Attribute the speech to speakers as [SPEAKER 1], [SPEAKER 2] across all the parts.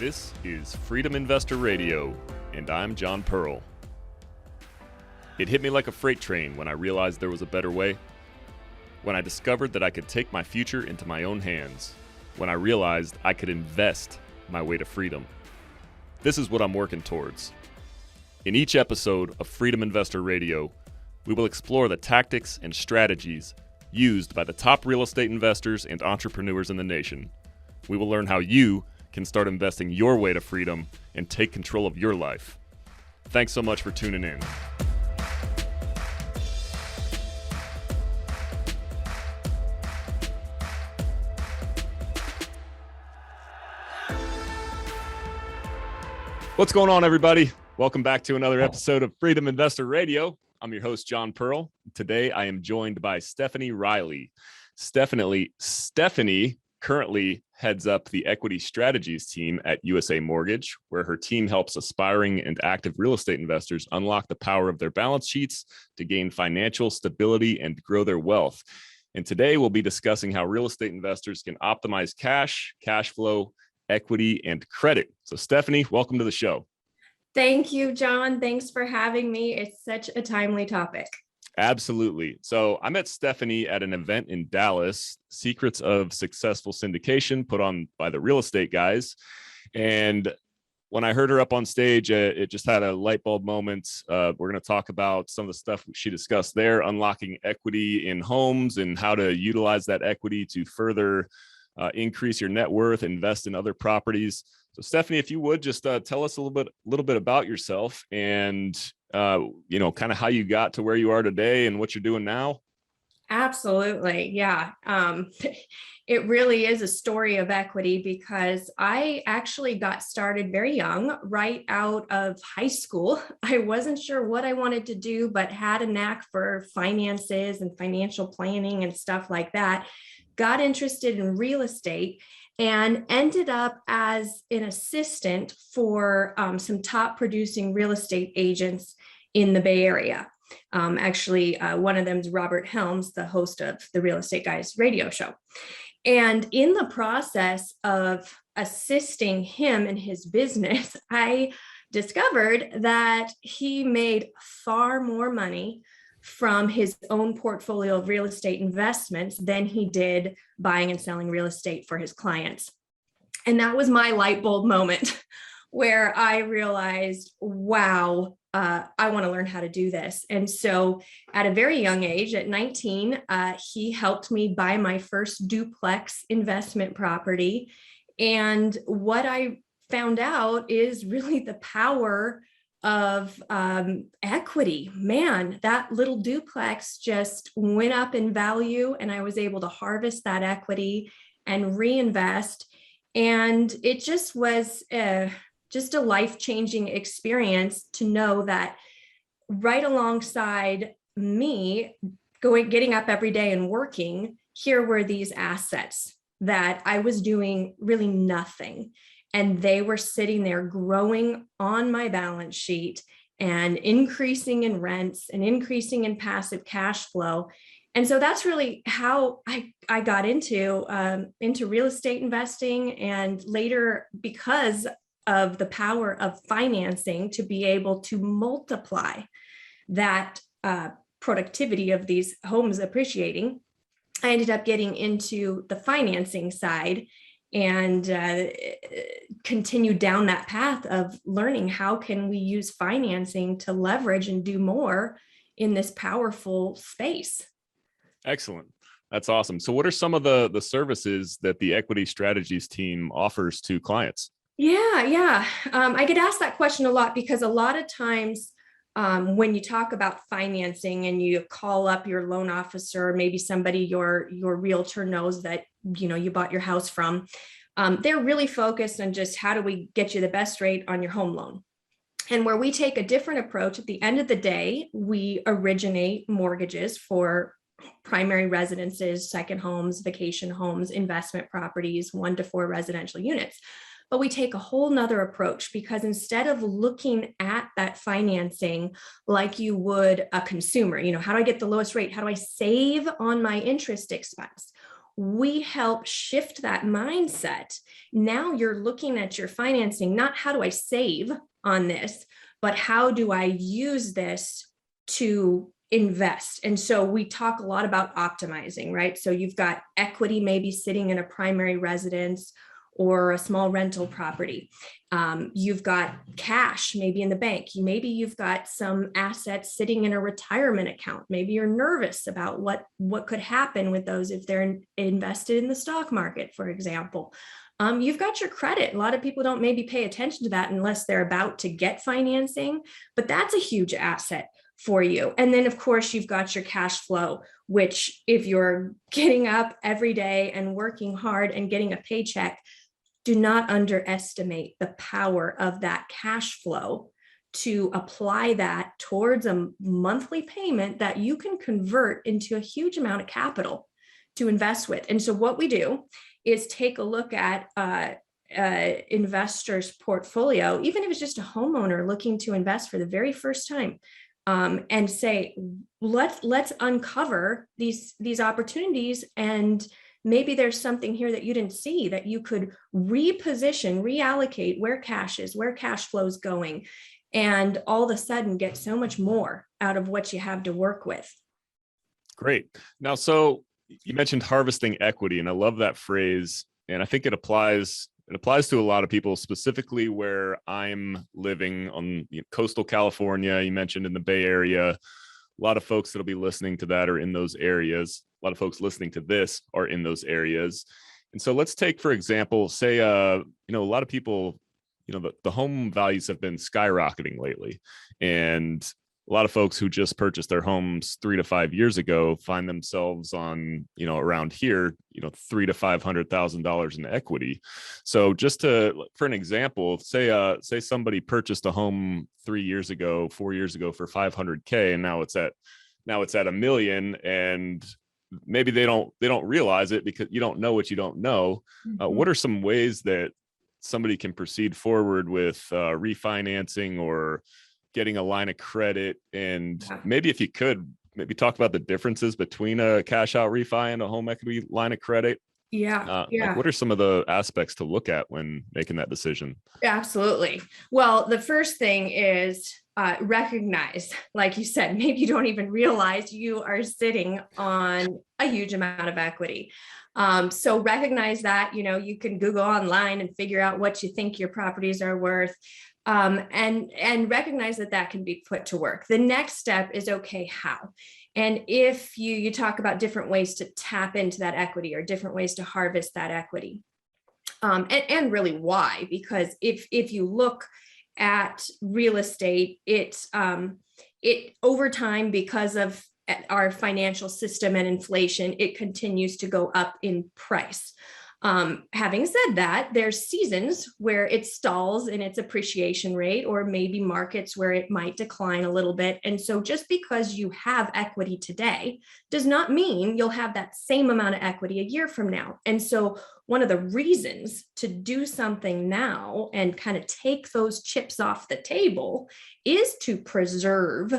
[SPEAKER 1] This is Freedom Investor Radio, and I'm John Pearl. It hit me like a freight train when I realized there was a better way. When I discovered that I could take my future into my own hands. When I realized I could invest my way to freedom. This is what I'm working towards. In each episode of Freedom Investor Radio, we will explore the tactics and strategies used by the top real estate investors and entrepreneurs in the nation. We will learn how you can start investing your way to freedom and take control of your life. Thanks so much for tuning in. What's going on, everybody? Welcome back to another episode of Freedom Investor Radio. I'm your host, John Pearl. Today, I am joined by Stephanie Riley. Stephanie currently heads up the equity strategies team at USA Mortgage, where her team helps aspiring and active real estate investors unlock the power of their balance sheets to gain financial stability and grow their wealth. And today we'll be discussing how real estate investors can optimize cash flow, equity, and credit. So Stephanie, welcome to the show.
[SPEAKER 2] Thank you, John. Thanks for having me. It's such a timely topic.
[SPEAKER 1] Absolutely. So I met Stephanie at an event in Dallas, Secrets of Successful Syndication, put on by the real estate guys. And when I heard her up on stage, it just had a light bulb moment. We're going to talk about some of the stuff she discussed there, unlocking equity in homes and how to utilize that equity to further increase your net worth, invest in other properties. So Stephanie, if you would just tell us a little bit about yourself and kind of how you got to where you are today and what you're doing now.
[SPEAKER 2] Absolutely. Yeah. It really is a story of equity because I actually got started very young, right out of high school. I wasn't sure what I wanted to do, but had a knack for finances and financial planning and stuff like that. Got interested in real estate and ended up as an assistant for some top producing real estate agents in the Bay Area. One of them is Robert Helms, the host of the Real Estate Guys radio show. And in the process of assisting him in his business, I discovered that he made far more money from his own portfolio of real estate investments than he did buying and selling real estate for his clients. And that was my light bulb moment where I realized, wow, I want to learn how to do this. And so at a very young age, at 19, he helped me buy my first duplex investment property. And what I found out is really the power of equity. Man, that little duplex just went up in value and I was able to harvest that equity and reinvest. And it just was just a life-changing experience to know that right alongside me getting up every day and working, here were these assets that I was doing really nothing. And they were sitting there growing on my balance sheet and increasing in rents and increasing in passive cash flow. And so that's really how I got into real estate investing, and later, because of the power of financing to be able to multiply that productivity of these homes appreciating, I ended up getting into the financing side and continue down that path of learning how can we use financing to leverage and do more in this powerful space.
[SPEAKER 1] Excellent. That's awesome. So what are some of the services that the equity strategies team offers to clients?
[SPEAKER 2] Yeah. I get asked that question a lot because a lot of times when you talk about financing and you call up your loan officer, maybe somebody your realtor knows that you bought your house from, they're really focused on just how do we get you the best rate on your home loan. And where we take a different approach, at the end of the day, we originate mortgages for primary residences, second homes, vacation homes, investment properties, 1 to 4 residential units. But we take a whole nother approach because instead of looking at that financing like you would a consumer, how do I get the lowest rate? How do I save on my interest expense? we help shift that mindset. Now you're looking at your financing, not how do I save on this, but how do I use this to invest? And so we talk a lot about optimizing, right? So you've got equity maybe sitting in a primary residence or a small rental property. You've got cash maybe in the bank. Maybe you've got some assets sitting in a retirement account. Maybe you're nervous about what could happen with those if they're invested in the stock market, for example. You've got your credit. A lot of people don't maybe pay attention to that unless they're about to get financing, but that's a huge asset for you. And then of course you've got your cash flow, which if you're getting up every day and working hard and getting a paycheck, do not underestimate the power of that cash flow to apply that towards a monthly payment that you can convert into a huge amount of capital to invest with. And so what we do is take a look at investor's portfolio, even if it's just a homeowner looking to invest for the very first time, and say, let's uncover these opportunities, and maybe there's something here that you didn't see that you could reposition, reallocate where cash is, where cash flow is going, and all of a sudden get so much more out of what you have to work with.
[SPEAKER 1] Great. Now, so you mentioned harvesting equity, and I love that phrase. And I think it applies to a lot of people, specifically where I'm living on coastal California. You mentioned in the Bay Area. A lot of folks that'll be listening to that are in those areas. A lot of folks listening to this are in those areas. And so let's take, for example, say, a lot of people, the home values have been skyrocketing lately. And a lot of folks who just purchased their homes 3 to 5 years ago find themselves on, around here, $300,000 to $500,000 in equity. So just for an example, say somebody purchased a home 4 years ago for $500K, and now it's at $1 million, and maybe they don't realize it because you don't know what you don't know. What are some ways that somebody can proceed forward with refinancing or getting a line of credit? And maybe if you could maybe talk about the differences between a cash out refi and a home equity line of credit. Like what are some of the aspects to look at when making that decision?
[SPEAKER 2] Absolutely. Well, the first thing is recognize, like you said, maybe you don't even realize you are sitting on a huge amount of equity. So recognize that, you can Google online and figure out what you think your properties are worth. And recognize that can be put to work. The next step is, okay, how? And if you talk about different ways to tap into that equity or different ways to harvest that equity, and really why? Because if you look at real estate, it over time, because of our financial system and inflation, it continues to go up in price. Having said that, there's seasons where it stalls in its appreciation rate, or maybe markets where it might decline a little bit. And so just because you have equity today does not mean you'll have that same amount of equity a year from now. And so one of the reasons to do something now and kind of take those chips off the table is to preserve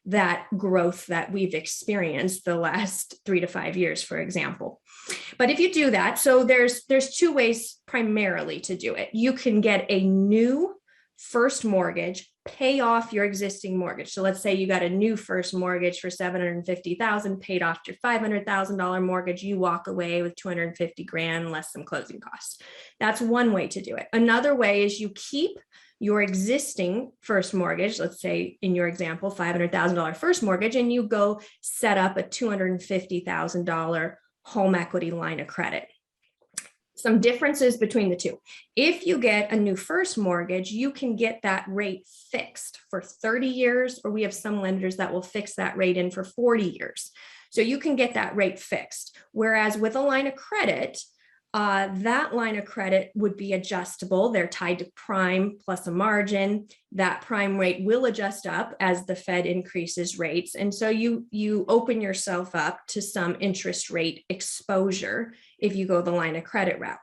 [SPEAKER 2] that growth that we've experienced the last 3 to 5 years, for example. But if you do that, so there's 2 ways primarily to do it. You can get a new first mortgage, pay off your existing mortgage. So let's say you got a new first mortgage for $750,000, paid off your $500,000 mortgage. You walk away with $250,000 less some closing costs. That's one way to do it. Another way is you keep your existing first mortgage, let's say in your example, $500,000 first mortgage, and you go set up a $250,000 home equity line of credit. Some differences between the two. If you get a new first mortgage, you can get that rate fixed for 30 years, or we have some lenders that will fix that rate in for 40 years. So you can get that rate fixed. Whereas with a line of credit, that line of credit would be adjustable. They're tied to prime plus a margin. That prime rate will adjust up as the Fed increases rates. And so you open yourself up to some interest rate exposure if you go the line of credit route.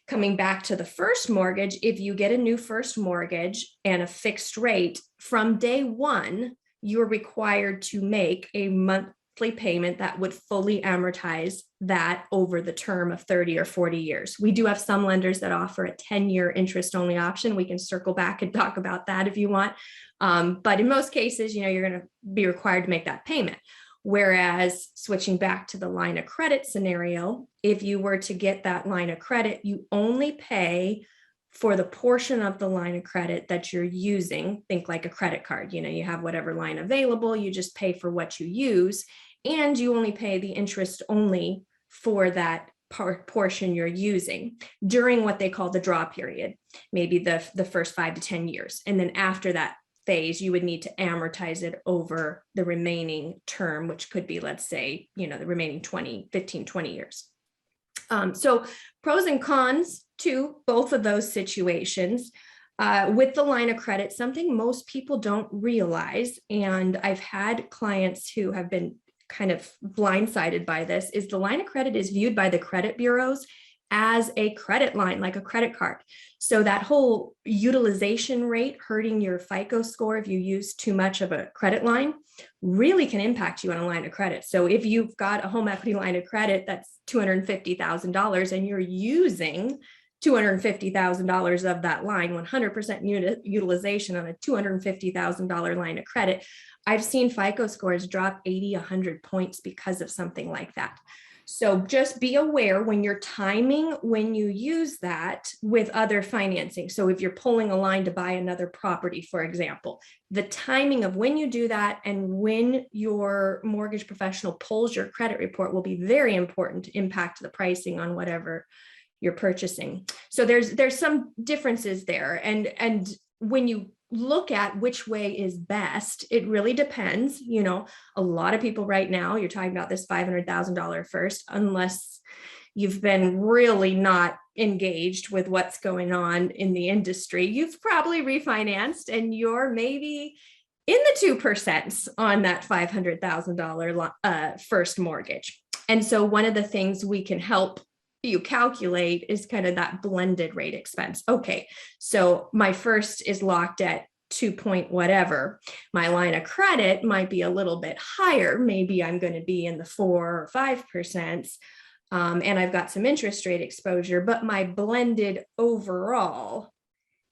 [SPEAKER 2] Coming back to the first mortgage, if you get a new first mortgage and a fixed rate, from day one, you're required to make a monthly payment that would fully amortize that over the term of 30 or 40 years. We do have some lenders that offer a 10-year interest only option. We can circle back and talk about that if you want. But in most cases, you're going to be required to make that payment. Whereas switching back to the line of credit scenario, if you were to get that line of credit, you only pay for the portion of the line of credit that you're using. Think like a credit card. You have whatever line available, you just pay for what you use, and you only pay the interest only for that portion you're using during what they call the draw period, maybe the first 5 to 10 years. And then after that phase, you would need to amortize it over the remaining term, which could be, let's say, the remaining 15, 20 years. So pros and cons to both of those situations. With the line of credit, something most people don't realize, and I've had clients who have been kind of blindsided by this, is the line of credit is viewed by the credit bureaus as a credit line, like a credit card. So that whole utilization rate hurting your FICO score if you use too much of a credit line really can impact you on a line of credit. So if you've got a home equity line of credit that's $250,000 and you're using $250,000 of that line, 100% utilization on a $250,000 line of credit, I've seen FICO scores drop 80, 100 points because of something like that. So just be aware when you're timing, when you use that with other financing. So if you're pulling a line to buy another property, for example, the timing of when you do that and when your mortgage professional pulls your credit report will be very important to impact the pricing on whatever you're purchasing. So there's some differences there. And when you look at which way is best, it really depends. A lot of people right now, you're talking about this $500,000 first, unless you've been really not engaged with what's going on in the industry, you've probably refinanced and you're maybe in the 2% on that $500,000 first mortgage. And so one of the things we can help you calculate is kind of that blended rate expense. Okay, so my first is locked at 2 point whatever. My line of credit might be a little bit higher. Maybe I'm going to be in the 4 or 5%. And I've got some interest rate exposure, but my blended overall,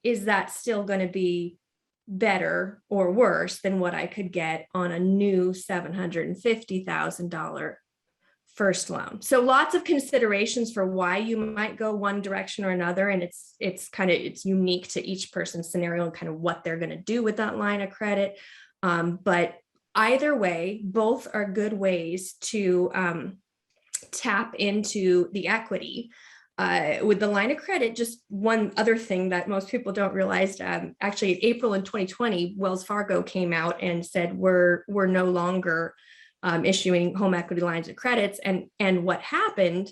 [SPEAKER 2] is that still going to be better or worse than what I could get on a new $750,000 first loan? So lots of considerations for why you might go one direction or another. And it's unique to each person's scenario and kind of what they're going to do with that line of credit. But either way, both are good ways to tap into the equity. With the line of credit, just one other thing that most people don't realize, actually in April in 2020, Wells Fargo came out and said, we're no longer issuing home equity lines of credits. And what happened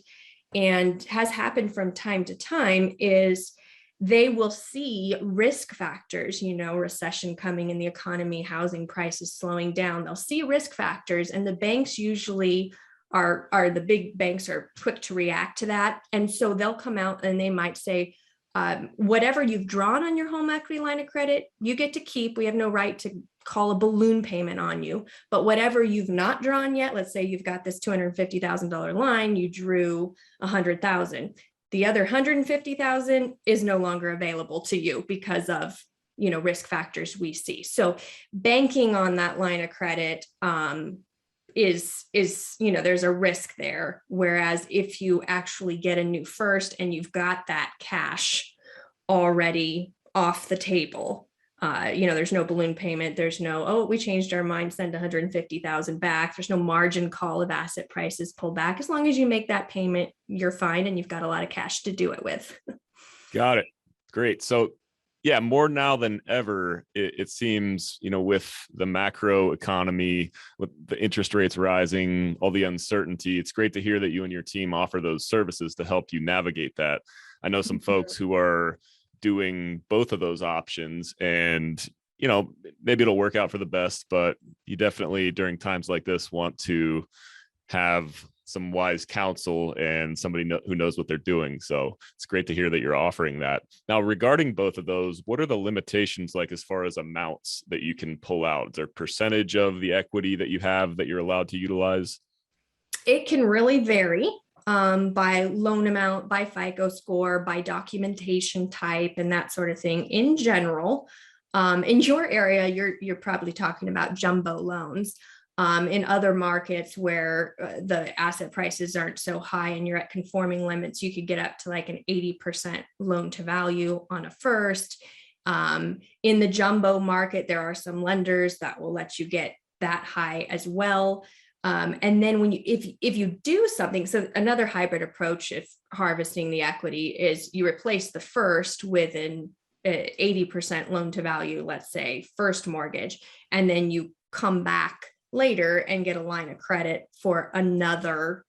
[SPEAKER 2] and has happened from time to time is they will see risk factors, recession coming in the economy, housing prices slowing down. They'll see risk factors, and the banks usually are the big banks are quick to react to that. And so they'll come out and they might say, whatever you've drawn on your home equity line of credit, you get to keep. We have no right to call a balloon payment on you. But whatever you've not drawn yet, let's say you've got this $250,000 line, you drew $100,000. The other $150,000 is no longer available to you because of risk factors we see. So banking on that line of credit is there's a risk there. Whereas if you actually get a new first and you've got that cash already off the table, there's no balloon payment. There's no, we changed our mind, send 150,000 back. There's no margin call if asset prices pull back. As long as you make that payment, you're fine. And you've got a lot of cash to do it with.
[SPEAKER 1] Got it. Great. So yeah, more now than ever, it seems, with the macro economy, with the interest rates rising, all the uncertainty, it's great to hear that you and your team offer those services to help you navigate that. I know some folks who are doing both of those options, and, maybe it'll work out for the best, but you definitely during times like this want to have some wise counsel and somebody who knows what they're doing. So it's great to hear that you're offering that. Now, regarding both of those, what are the limitations like as far as amounts that you can pull out? Is there a percentage of the equity that you have that you're allowed to utilize?
[SPEAKER 2] It can really vary by loan amount, by FICO score, by documentation type, and that sort of thing. In general, in your area, you're probably talking about jumbo loans. In other markets where the asset prices aren't so high and you're at conforming limits, you could get up to like an 80% loan to value on a first. In the jumbo market, there are some lenders that will let you get that high as well. And then when if you do something, so another hybrid approach, if harvesting the equity, is you replace the first with an 80% loan to value, let's say first mortgage, and then you come back later and get a line of credit for another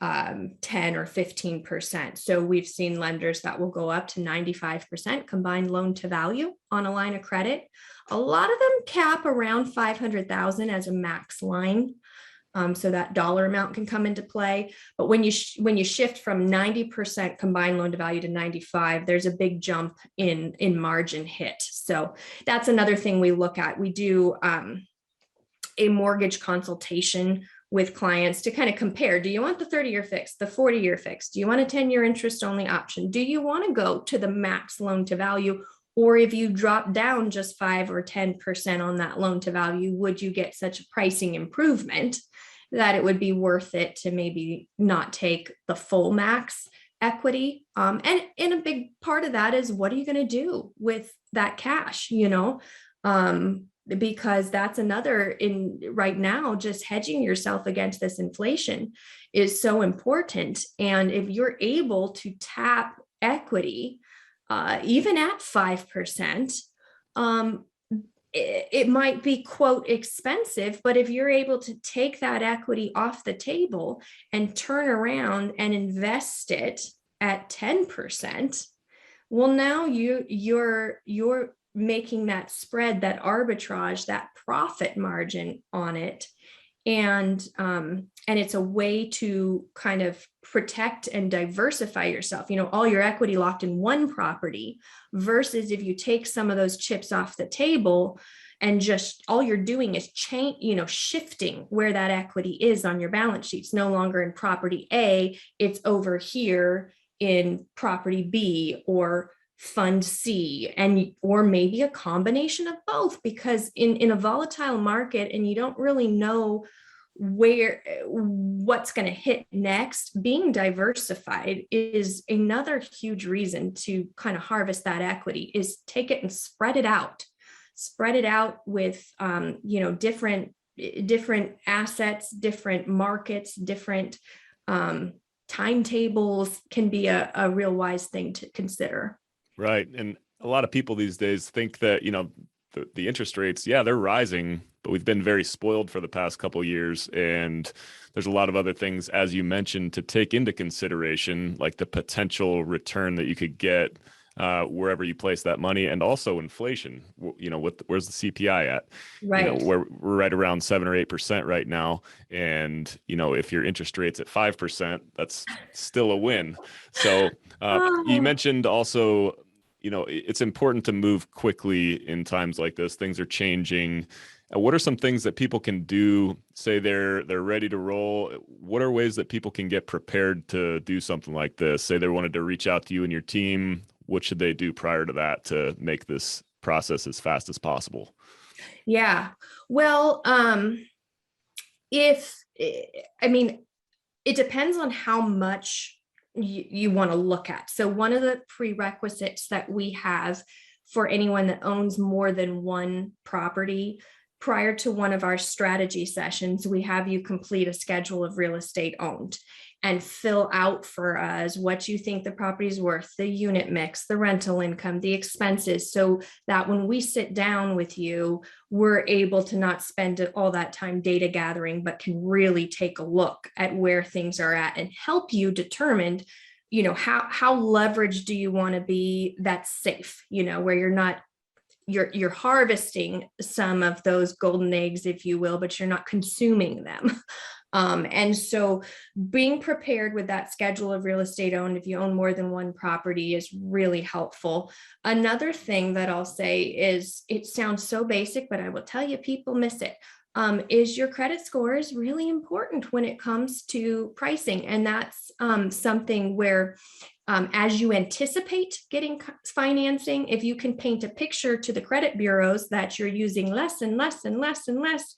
[SPEAKER 2] 10 or 15%. So we've seen lenders that will go up to 95% combined loan to value on a line of credit. A lot of them cap around 500,000 as a max line. So that dollar amount can come into play. But when you shift from 90% combined loan to value to 95, there's a big jump in margin hit. So that's another thing we look at. We do a mortgage consultation with clients to kind of compare. Do you want the 30-year fixed, the 40-year fixed? Do you want a 10-year interest only option? Do you want to go to the max loan to value? Or if you drop down just 5 or 10% on that loan to value, would you get such a pricing improvement that it would be worth it to maybe not take the full max equity? And a big part of that is, what are you going to do with that cash, because that's another, in right now, just hedging yourself against this inflation is so important. And if you're able to tap equity, even at 5%, it might be, quote, expensive, but if you're able to take that equity off the table and turn around and invest it at 10%, well, now you're making that spread, that arbitrage, that profit margin on it. And it's a way to kind of protect and diversify yourself, all your equity locked in one property, versus if you take some of those chips off the table and just all you're doing is shifting where that equity is on your balance sheet. It's no longer in property A, it's over here in property B or fund C, or maybe a combination of both, because in a volatile market and you don't really know what's going to hit next, being diversified is another huge reason to kind of harvest that equity. Is take it and spread it out with different assets, different markets, different timetables can be a real wise thing to consider.
[SPEAKER 1] Right. And a lot of people these days think that, the interest rates, they're rising, but we've been very spoiled for the past couple of years. And there's a lot of other things, as you mentioned, to take into consideration, like the potential return that you could get wherever you place that money, and also inflation. Where's the CPI at?
[SPEAKER 2] Right.
[SPEAKER 1] We're right around 7 or 8% right now. And, if your interest rate's at 5%, that's still a win. So you mentioned also, it's important to move quickly in times like this. Things are changing. What are some things that people can do? Say they're ready to roll. What are ways that people can get prepared to do something like this? Say they wanted to reach out to you and your team. What should they do prior to that to make this process as fast as possible?
[SPEAKER 2] Yeah. Well, it depends on how much you want to look at. So one of the prerequisites that we have for anyone that owns more than one property, prior to one of our strategy sessions, we have you complete a schedule of real estate owned and fill out for us what you think the property is worth, the unit mix, the rental income, the expenses, so that when we sit down with you, we're able to not spend all that time data gathering, but can really take a look at where things are at and help you determine, how leveraged do you want to be that's safe, where you're harvesting some of those golden eggs, if you will, but you're not consuming them. And so being prepared with that schedule of real estate owned, if you own more than one property, is really helpful. Another thing that I'll say is, it sounds so basic, but I will tell you, people miss it. Is your credit score is really important when it comes to pricing. And that's something where, as you anticipate getting financing, if you can paint a picture to the credit bureaus that you're using less and less and less and less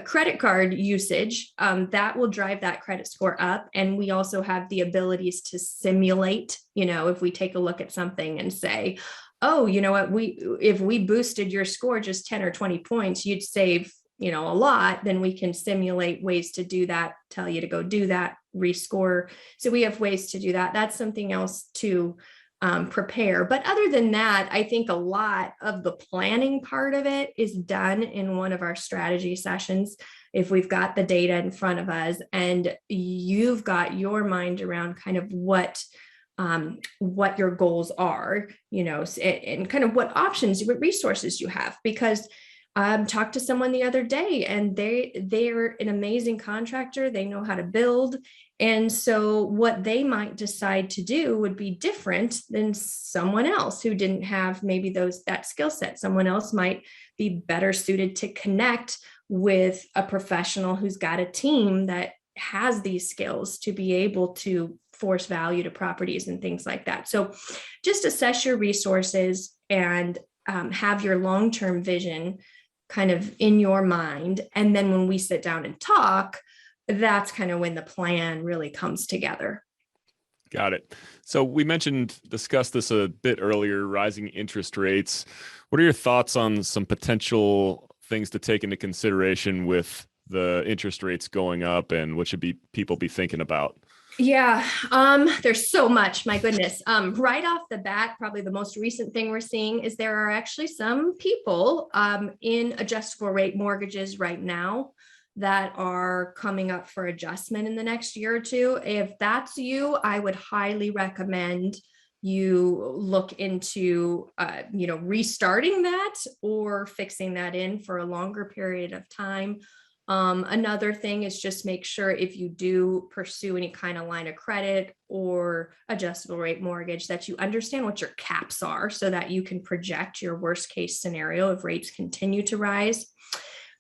[SPEAKER 2] credit card usage, that will drive that credit score up. And we also have the abilities to simulate, if we take a look at something and say, oh, you know what, if we boosted your score just 10 or 20 points, you'd save, a lot. Then we can simulate ways to do that, tell you to go do that, rescore. So we have ways to do that. That's something else to prepare. But other than that, I think a lot of the planning part of it is done in one of our strategy sessions. If we've got the data in front of us and you've got your mind around kind of what your goals are, and kind of what options, what resources you have. Because talked to someone the other day, and they're an amazing contractor. They know how to build. And so what they might decide to do would be different than someone else who didn't have maybe that skill set. Someone else might be better suited to connect with a professional who's got a team that has these skills to be able to force value to properties and things like that. So just assess your resources and have your long-term vision kind of in your mind. And then when we sit down and talk, that's kind of when the plan really comes together.
[SPEAKER 1] Got it. So we discussed this a bit earlier, rising interest rates. What are your thoughts on some potential things to take into consideration with the interest rates going up, and what should people be thinking about?
[SPEAKER 2] Yeah, there's so much, my goodness. Right off the bat, probably the most recent thing we're seeing is there are actually some people in adjustable rate mortgages right now that are coming up for adjustment in the next year or two. If that's you, I would highly recommend you look into, restarting that or fixing that in for a longer period of time. Another thing is just make sure, if you do pursue any kind of line of credit or adjustable rate mortgage, that you understand what your caps are so that you can project your worst case scenario if rates continue to rise.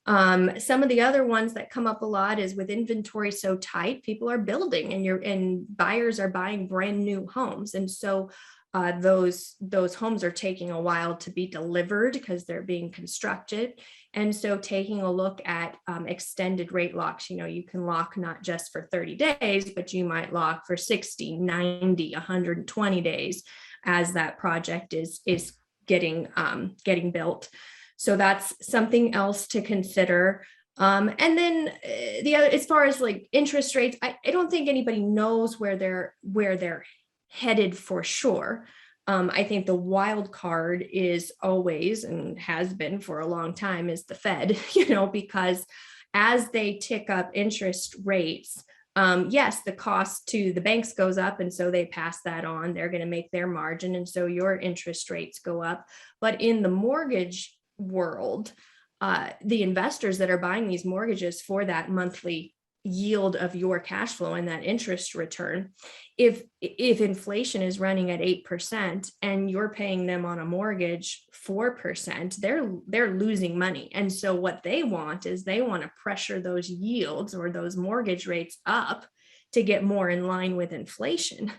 [SPEAKER 2] Some of the other ones that come up a lot is with inventory so tight, people are building and buyers are buying brand new homes. And so those homes are taking a while to be delivered because they're being constructed. And so taking a look at extended rate locks, you can lock not just for 30 days, but you might lock for 60, 90, 120 days as that project is getting built. So that's something else to consider. And then the other, as far as like interest rates, I don't think anybody knows where they're headed for sure. I think the wild card is always, and has been for a long time, is the Fed, because as they tick up interest rates, yes, the cost to the banks goes up, and so they pass that on. They're going to make their margin, and so your interest rates go up. But in the mortgage world, the investors that are buying these mortgages for that monthly yield of your cash flow and that interest return, if inflation is running at 8% and you're paying them on a mortgage 4%, they're losing money. And so what they want to pressure those yields or those mortgage rates up to get more in line with inflation.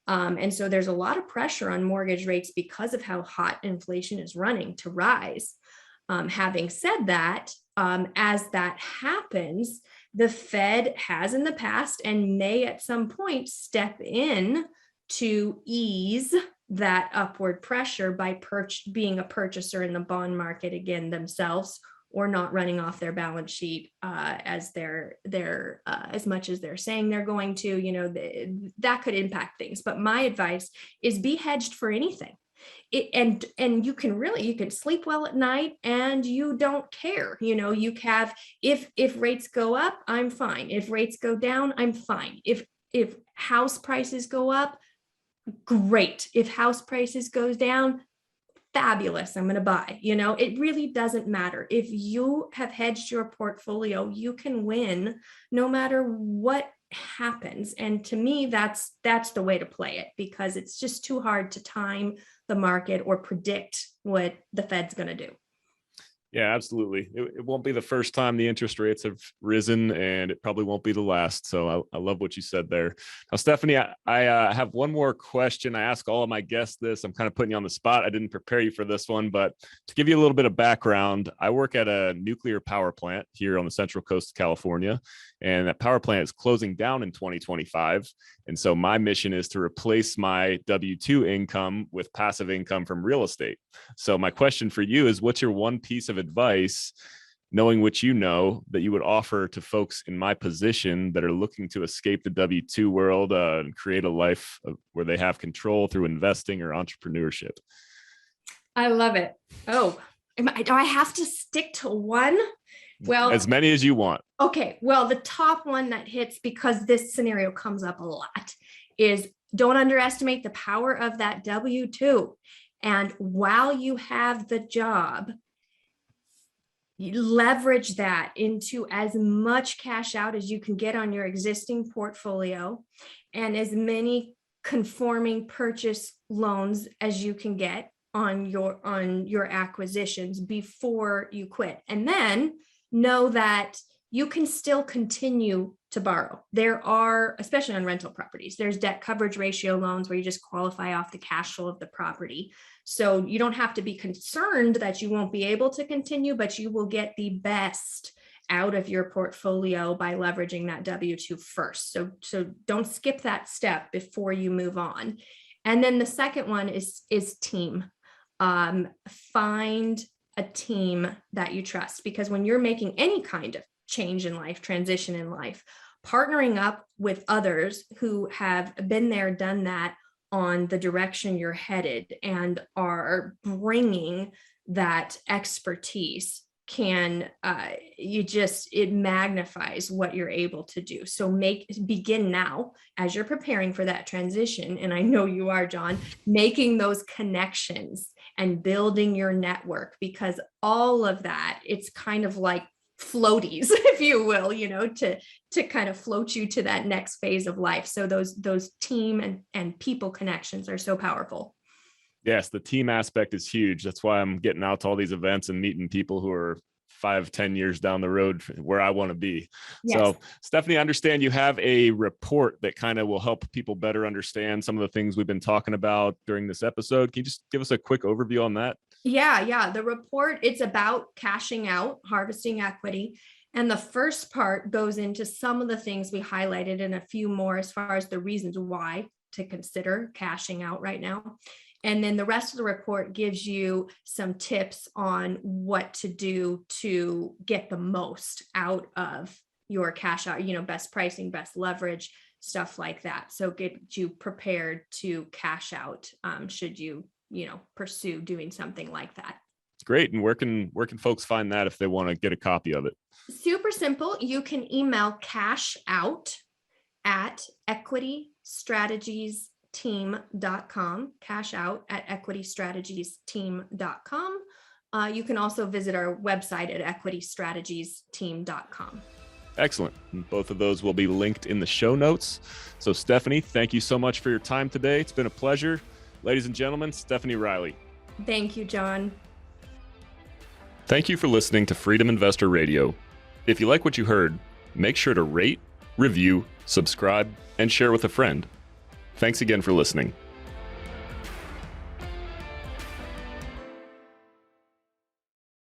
[SPEAKER 2] And so there's a lot of pressure on mortgage rates because of how hot inflation is running to rise. Having said that, as that happens, the Fed has in the past and may at some point step in to ease that upward pressure by being a purchaser in the bond market again themselves, or not running off their balance sheet as as much as they're saying they're going to. That could impact things. But my advice is be hedged for anything. And you can sleep well at night and you don't care. If rates go up, I'm fine. If rates go down, I'm fine. If house prices go up, great. If house prices goes down, fabulous, I'm going to buy. It really doesn't matter. If you have hedged your portfolio, you can win no matter what happens. And to me, that's the way to play it, because it's just too hard to time the market or predict what the Fed's going to do.
[SPEAKER 1] Yeah, absolutely. It won't be the first time the interest rates have risen, and it probably won't be the last. So I love what you said there. Now, Stephanie, I have one more question. I ask all of my guests this. I'm kind of putting you on the spot. I didn't prepare you for this one, but to give you a little bit of background, I work at a nuclear power plant here on the Central Coast of California, and that power plant is closing down in 2025. And so my mission is to replace my W-2 income with passive income from real estate. So my question for you is, what's your one piece of advice, knowing what you know, that you would offer to folks in my position that are looking to escape the W-2 world and create a life where they have control through investing or entrepreneurship?
[SPEAKER 2] I love it. Oh, do I have to stick to one? Well,
[SPEAKER 1] as many as you want.
[SPEAKER 2] Okay. Well, the top one that hits, because this scenario comes up a lot, is don't underestimate the power of that W-2. And while you have the job, you leverage that into as much cash out as you can get on your existing portfolio and as many conforming purchase loans as you can get on your acquisitions before you quit. And then know that you can still continue to borrow. There are, especially on rental properties, there's debt coverage ratio loans where you just qualify off the cash flow of the property. So you don't have to be concerned that you won't be able to continue, but you will get the best out of your portfolio by leveraging that W-2 first. So don't skip that step before you move on. And then the second one is team. Find a team that you trust, because when you're making any kind of change in life, transition in life, partnering up with others who have been there, done that on the direction you're headed and are bringing that expertise it magnifies what you're able to do. So begin now as you're preparing for that transition. And I know you are, John, making those connections and building your network, because all of that, it's kind of like floaties, if you will, to kind of float you to that next phase of life. So those team and people connections are so powerful.
[SPEAKER 1] Yes, the team aspect is huge. That's why I'm getting out to all these events and meeting people who are 5-10 years down the road where I want to be. Yes. So Stephanie, I understand you have a report that kind of will help people better understand some of the things we've been talking about during this episode. Can you just give us a quick overview on that?
[SPEAKER 2] Yeah. The report, it's about cashing out, harvesting equity. And the first part goes into some of the things we highlighted and a few more as far as the reasons why to consider cashing out right now. And then the rest of the report gives you some tips on what to do to get the most out of your cash out, best pricing, best leverage, stuff like that. So get you prepared to cash out should you, pursue doing something like that.
[SPEAKER 1] Great. And where can folks find that if they want to get a copy of it?
[SPEAKER 2] Super simple. You can email cash out at equitystrategiesteam.com, cash out at equitystrategiesteam.com. You can also visit our website at equitystrategiesteam.com.
[SPEAKER 1] Excellent. And both of those will be linked in the show notes. So Stephanie, thank you so much for your time today. It's been a pleasure. Ladies and gentlemen, Stephanie Riley.
[SPEAKER 2] Thank you, John.
[SPEAKER 1] Thank you for listening to Freedom Investor Radio. If you like what you heard, make sure to rate, review, subscribe, and share with a friend. Thanks again for listening.